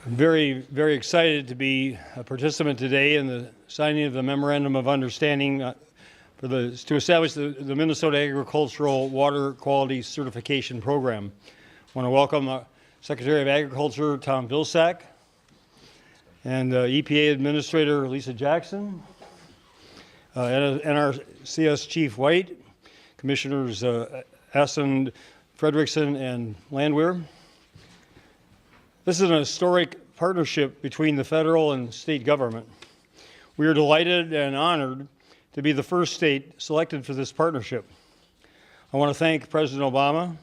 I'm very excited to be a participant today in the signing of the Memorandum of Understanding to establish the Minnesota Agricultural Water Quality Certification Program. I want to welcome Secretary of Agriculture Tom Vilsack and EPA Administrator Lisa Jackson, NRCS Chief White, Commissioners Essen, Frederickson, and Landwehr. This is an historic partnership between the federal and state government. We are delighted and honored to be the first state selected for this partnership. I want to thank President Obama,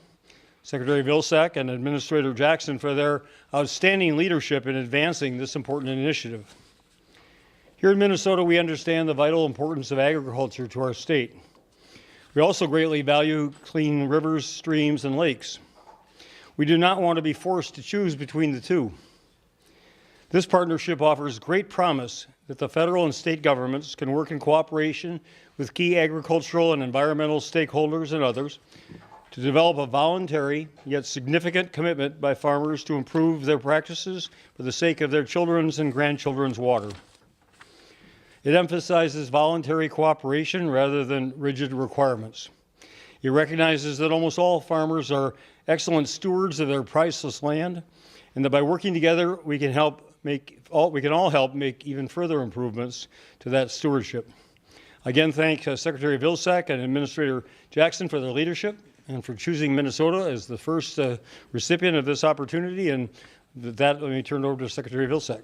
Secretary Vilsack, and Administrator Jackson for their outstanding leadership in advancing this important initiative. Here in Minnesota, we understand the vital importance of agriculture to our state. We also greatly value clean rivers, streams, and lakes. We do not want to be forced to choose between the two. This partnership offers great promise that the federal and state governments can work in cooperation with key agricultural and environmental stakeholders and others to develop a voluntary yet significant commitment by farmers to improve their practices for the sake of their children's and grandchildren's water. It emphasizes voluntary cooperation rather than rigid requirements. It recognizes that almost all farmers are excellent stewards of their priceless land, and that by working together, we can all help make even further improvements to that stewardship. Again, thank Secretary Vilsack and Administrator Jackson for their leadership and for choosing Minnesota as the first recipient of this opportunity. And with that, let me turn it over to Secretary Vilsack.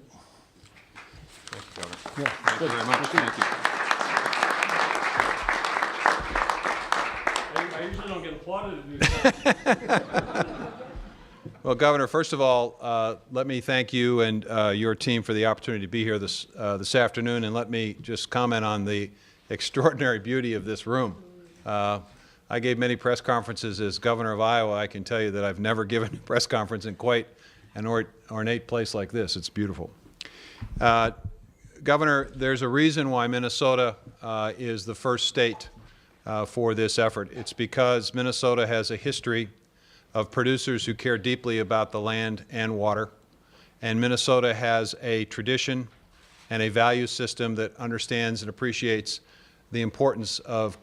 Thank you, Governor. Yeah, Thank you very much. Thank you. I usually don't get applauded at these times. Well, Governor, first of all, let me thank you and your team for the opportunity to be here this afternoon, and let me just comment on the extraordinary beauty of this room. I gave many press conferences as governor of Iowa. I can tell you that I've never given a press conference in quite an ornate place like this. It's beautiful. Governor, there's a reason why Minnesota is the first state for this effort. It's because Minnesota has a history of producers who care deeply about the land and water, and Minnesota has a tradition and a value system that understands and appreciates the importance of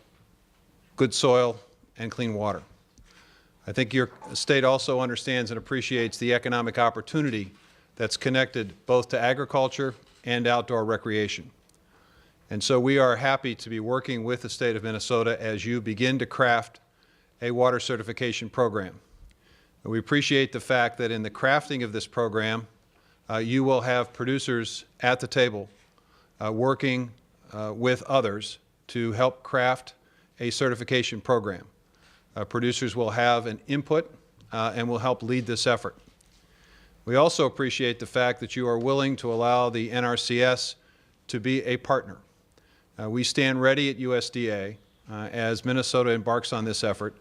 good soil and clean water. I think your state also understands and appreciates the economic opportunity that's connected both to agriculture and outdoor recreation. And so we are happy to be working with the state of Minnesota as you begin to craft a water certification program. We appreciate the fact that in the crafting of this program, you will have producers at the table working with others to help craft a certification program. Producers will have an input and will help lead this effort. We also appreciate the fact that you are willing to allow the NRCS to be a partner. We stand ready at USDA as Minnesota embarks on this effort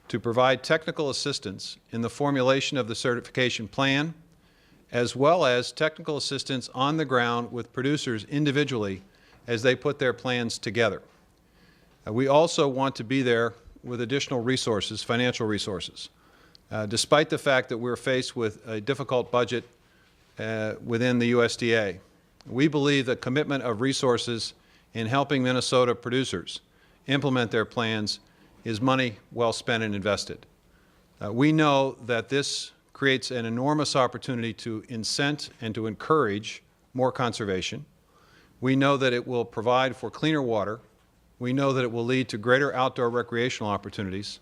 to provide technical assistance in the formulation of the certification plan, as well as technical assistance on the ground with producers individually as they put their plans together. We also want to be there with additional resources, financial resources. Despite the fact that we're faced with a difficult budget within the USDA, we believe the commitment of resources in helping Minnesota producers implement their plans is money well spent and invested. We know that this creates an enormous opportunity to incent and to encourage more conservation. We know that it will provide for cleaner water. We know that it will lead to greater outdoor recreational opportunities.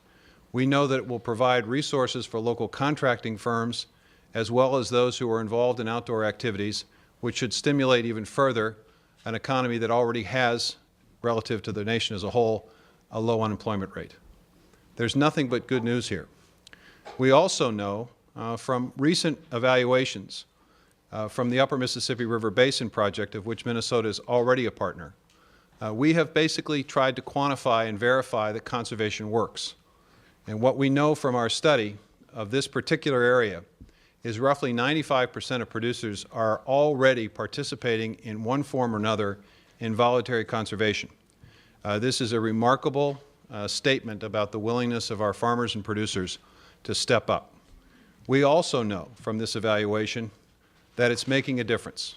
We know that it will provide resources for local contracting firms as well as those who are involved in outdoor activities, which should stimulate even further an economy that already has, relative to the nation as a whole, a low unemployment rate. There's nothing but good news here. We also know from recent evaluations from the Upper Mississippi River Basin Project, of which Minnesota is already a partner, we have basically tried to quantify and verify that conservation works. And what we know from our study of this particular area is roughly 95% of producers are already participating in one form or another in voluntary conservation. This is a remarkable statement about the willingness of our farmers and producers to step up. We also know from this evaluation that it's making a difference.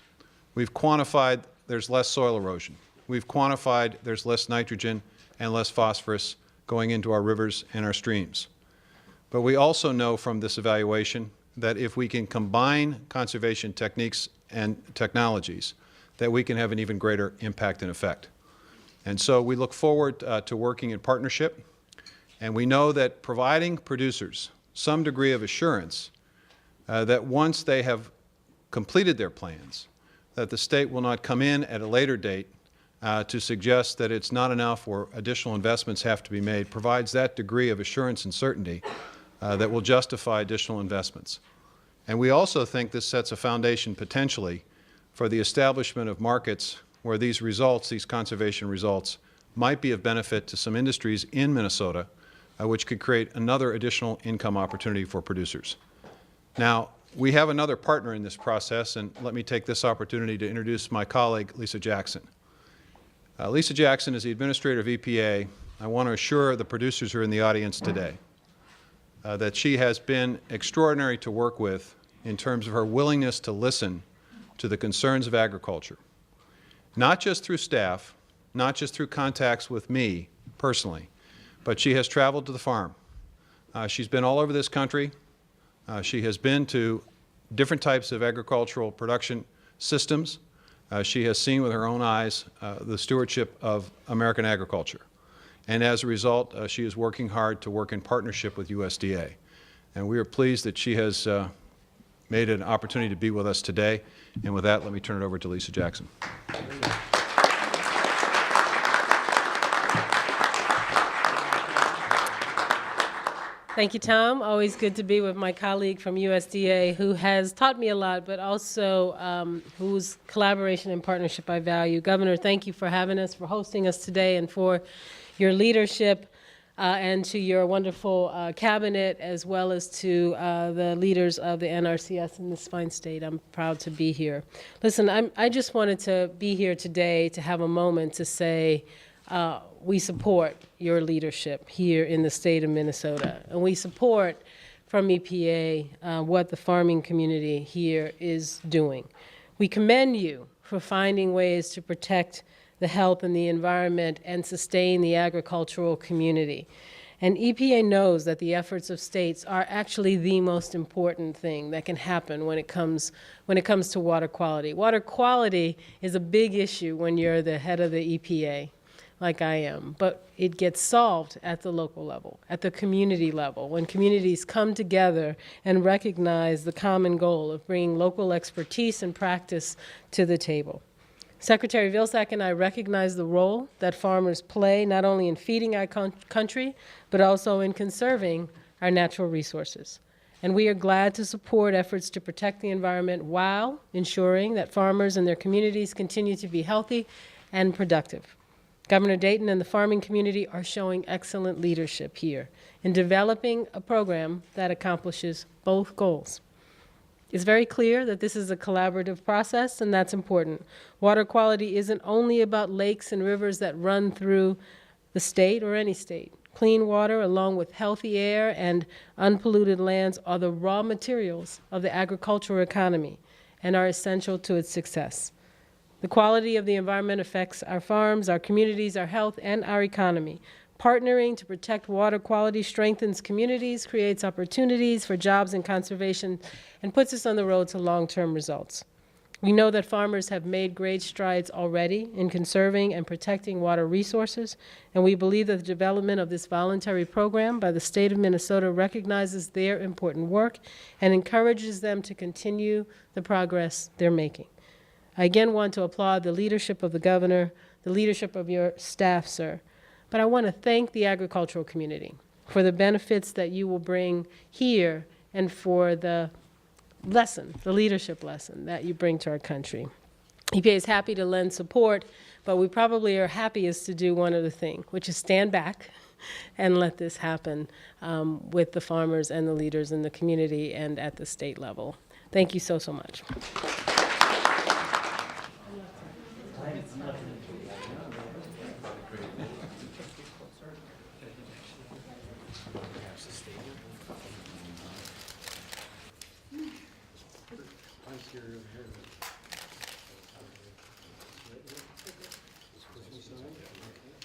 We've quantified there's less soil erosion. We've quantified there's less nitrogen and less phosphorus going into our rivers and our streams. But we also know from this evaluation that if we can combine conservation techniques and technologies, that we can have an even greater impact and effect. And so we look forward to working in partnership, and we know that providing producers some degree of assurance that once they have completed their plans, that the state will not come in at a later date to suggest that it's not enough or additional investments have to be made, provides that degree of assurance and certainty that will justify additional investments. And we also think this sets a foundation potentially for the establishment of markets where these results, these conservation results, might be of benefit to some industries in Minnesota, which could create another additional income opportunity for producers. Now, we have another partner in this process, and let me take this opportunity to introduce my colleague, Lisa Jackson. Lisa Jackson is the administrator of EPA. I want to assure the producers who are in the audience today that she has been extraordinary to work with in terms of her willingness to listen to the concerns of agriculture, not just through staff, not just through contacts with me personally, but she has traveled to the farm. She's been all over this country. She has been to different types of agricultural production systems. She has seen with her own eyes the stewardship of American agriculture. And as a result, she is working hard to work in partnership with USDA. And we are pleased that she has made an opportunity to be with us today. And with that, let me turn it over to Lisa Jackson. Thank you, Tom. Always good to be with my colleague from USDA who has taught me a lot, but also whose collaboration and partnership I value. Governor, thank you for having us, for hosting us today, and for your leadership, and to your wonderful cabinet, as well as to the leaders of the NRCS in this fine state. I'm proud to be here. Listen, I just wanted to be here today to have a moment to say, we support your leadership here in the state of Minnesota, and we support from EPA what the farming community here is doing. We commend you for finding ways to protect the health and the environment and sustain the agricultural community. And EPA knows that the efforts of states are actually the most important thing that can happen when it comes to water quality. Water quality is a big issue when you're the head of the EPA, like I am, but it gets solved at the local level, at the community level, when communities come together and recognize the common goal of bringing local expertise and practice to the table. Secretary Vilsack and I recognize the role that farmers play not only in feeding our country, but also in conserving our natural resources. And we are glad to support efforts to protect the environment while ensuring that farmers and their communities continue to be healthy and productive. Governor Dayton and the farming community are showing excellent leadership here in developing a program that accomplishes both goals. It's very clear that this is a collaborative process, and that's important. Water quality isn't only about lakes and rivers that run through the state or any state. Clean water, along with healthy air and unpolluted lands, are the raw materials of the agricultural economy and are essential to its success. The quality of the environment affects our farms, our communities, our health, and our economy. Partnering to protect water quality strengthens communities, creates opportunities for jobs and conservation, and puts us on the road to long-term results. We know that farmers have made great strides already in conserving and protecting water resources, and we believe that the development of this voluntary program by the state of Minnesota recognizes their important work and encourages them to continue the progress they're making. I again want to applaud the leadership of the governor, the leadership of your staff, sir. But I want to thank the agricultural community for the benefits that you will bring here and for the lesson, the leadership lesson that you bring to our country. EPA is happy to lend support, but we probably are happiest to do one other thing, which is stand back and let this happen with the farmers and the leaders in the community and at the state level. Thank you so, so much. This one signed? Okay.